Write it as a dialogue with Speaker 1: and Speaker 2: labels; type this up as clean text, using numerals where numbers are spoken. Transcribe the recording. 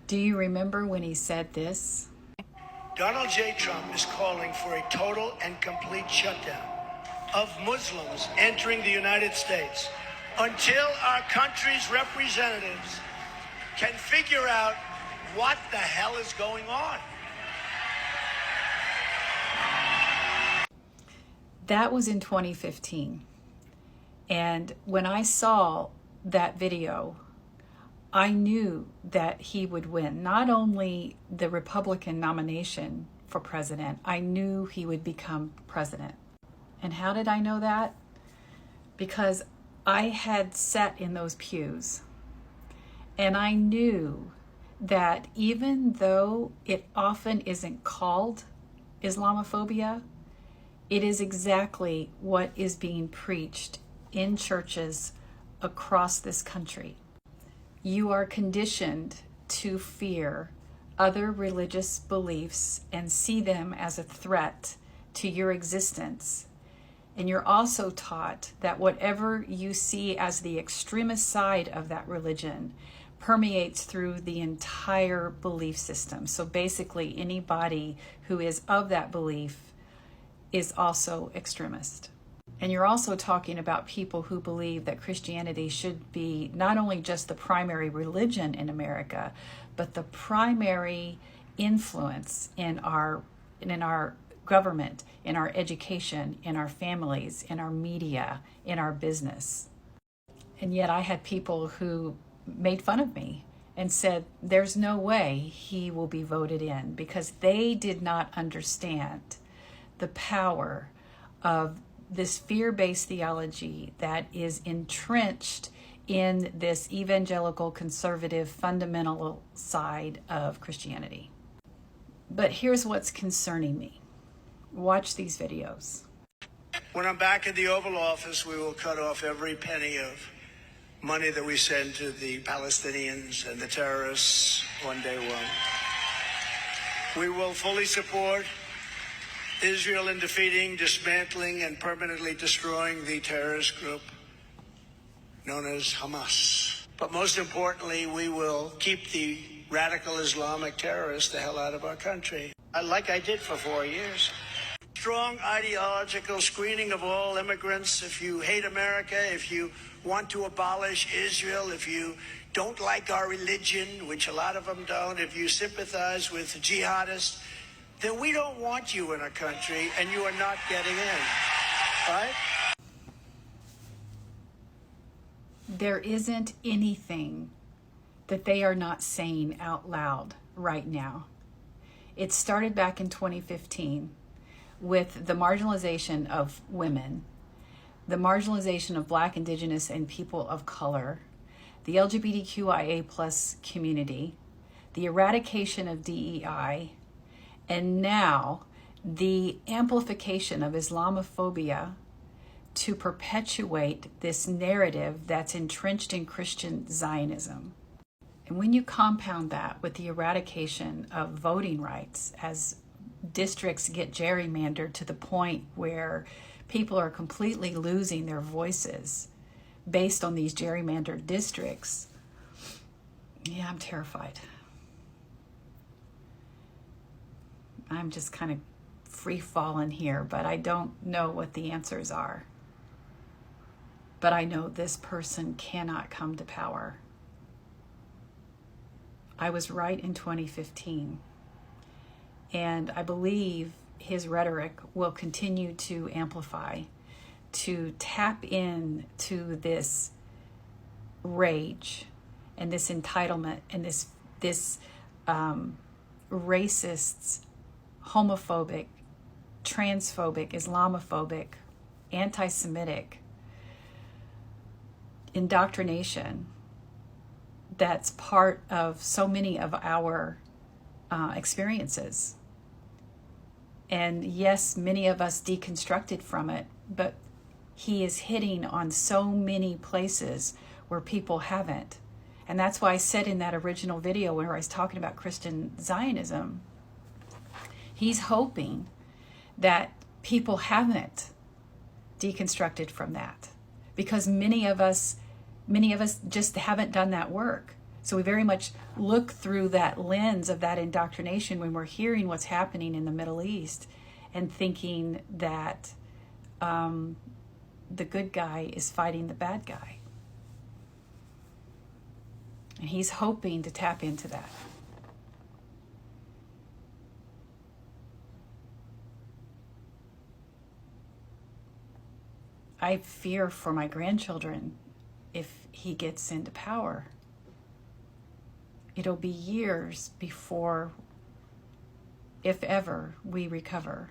Speaker 1: Do you remember when he said this?
Speaker 2: Donald J. Trump is calling for a total and complete shutdown of Muslims entering the United States until our country's representatives can figure out what the hell is going on.
Speaker 1: That was in 2015. And when I saw that video, I knew that he would win. Not only the Republican nomination for president, I knew he would become president. And how did I know that? Because I had sat in those pews and I knew that even though it often isn't called Islamophobia, it is exactly what is being preached in churches across this country. You are conditioned to fear other religious beliefs and see them as a threat to your existence. And you're also taught that whatever you see as the extremist side of that religion permeates through the entire belief system. So basically, anybody who is of that belief is also extremist. And you're also talking about people who believe that Christianity should be not only just the primary religion in America, but the primary influence in our government, in our education, in our families, in our media, in our business. And yet I had people who made fun of me and said, there's no way he will be voted in, because they did not understand the power of this fear-based theology that is entrenched in this evangelical, conservative, fundamental side of Christianity. But here's what's concerning me. Watch these videos.
Speaker 2: When I'm back in the Oval Office, we will cut off every penny of money that we send to the Palestinians and the terrorists on day one. We will fully support Israel in defeating, dismantling, and permanently destroying the terrorist group known as Hamas. But most importantly, we will keep the radical Islamic terrorists the hell out of our country, like I did for 4 years. Strong ideological screening of all immigrants. If you hate America, if you want to abolish Israel, if you don't like our religion, which a lot of them don't, if you sympathize with jihadists, then we don't want you in our country and you are not getting in, right?
Speaker 1: There isn't anything that they are not saying out loud right now. It started back in 2015 with the marginalization of women, the marginalization of Black, Indigenous, and people of color, the LGBTQIA plus community, the eradication of DEI, and now the amplification of Islamophobia to perpetuate this narrative that's entrenched in Christian Zionism. And when you compound that with the eradication of voting rights as districts get gerrymandered to the point where people are completely losing their voices based on these gerrymandered districts, yeah, I'm terrified. I'm just kind of free falling here, but I don't know what the answers are. But I know this person cannot come to power. I was right in 2015. And I believe his rhetoric will continue to amplify, to tap in to this rage and this entitlement and this racist, homophobic, transphobic, Islamophobic, anti-Semitic indoctrination that's part of so many of our experiences. And yes, many of us deconstructed from it, but he is hitting on so many places where people haven't. And that's why I said in that original video where I was talking about Christian Zionism, he's hoping that people haven't deconstructed from that, because many of us just haven't done that work. So we very much look through that lens of that indoctrination when we're hearing what's happening in the Middle East and thinking that the good guy is fighting the bad guy. And he's hoping to tap into that. I fear for my grandchildren if he gets into power. It'll be years before, if ever, we recover.